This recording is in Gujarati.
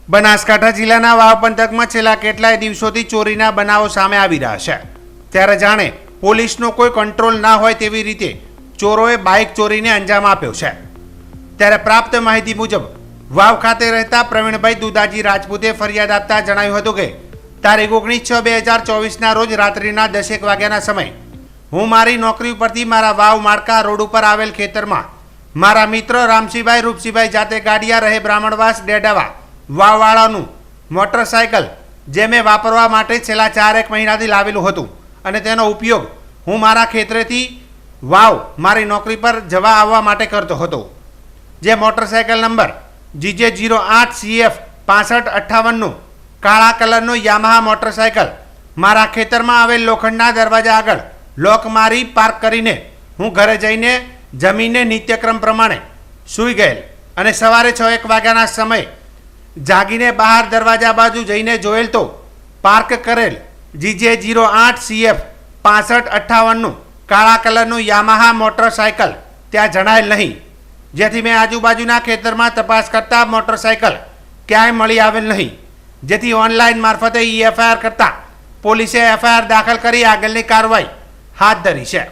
બનાસકાંઠા જિલ્લાના વાવ પંથકમાં છેલ્લા કેટલાય દિવસોથી ચોરીના બનાવો સામે આવી રહ્યા છે। ત્યારે જાણે પોલીસનો કોઈ કંટ્રોલ ના હોય તેવી રીતે ચોરોએ બાઇક ચોરીને અંજામ આપ્યો છે। ત્યારે પ્રાપ્ત માહિતી મુજબ વાવ ખાતે રહેતા પ્રવીણભાઈ દુદાજી રાજપૂતે ફરિયાદ આપતા જણાવ્યું હતું કે તારીખ 19/6/2024ના રોજ રાત્રિના 10 વાગ્યાના સમયે હું મારી નોકરી ઉપરથી મારા વાવ માળકા રોડ ઉપર આવેલ ખેતરમાં મારા મિત્ર રામસિંહભાઈ રૂપસિંહભાઈ જાતે ગાડિયા રહે બ્રાહ્મણવાસ ડેડાવા વાવવાળાનું મોટરસાયકલ જે મેં વાપરવા માટે છેલ્લા 4 મહિનાથી લાવેલું હતું અને તેનો ઉપયોગ હું મારા ખેતરેથી વાવ મારી નોકરી પર જવા આવવા માટે કરતો હતો। જે મોટરસાયકલ નંબર GJ08CF 6558નું કાળા કલરનું યામાહા મોટરસાયકલ મારા ખેતરમાં આવેલ લોખંડના દરવાજા આગળ લોક મારી પાર્ક કરીને હું ઘરે જઈને જમીને નિત્યક્રમ પ્રમાણે સૂઈ ગયેલ અને સવારે 6 વાગ્યાના સમયે જાગીને બહાર દરવાજા બાજુ જઈને જોયેલ તો પાર્ક કરેલ GJ08CF 6558નું કાળા કલરનું યામાહા મોટરસાયકલ ત્યાં જણાયેલ નહીં, જેથી મેં આજુબાજુના ખેતરમાં તપાસ કરતા મોટરસાયકલ ક્યાંય મળી આવેલ નહીં, જેથી ઓનલાઈન મારફતે FIR કરતા પોલીસે FIR દાખલ કરી આગળની કાર્યવાહી હાથ ધરી છે।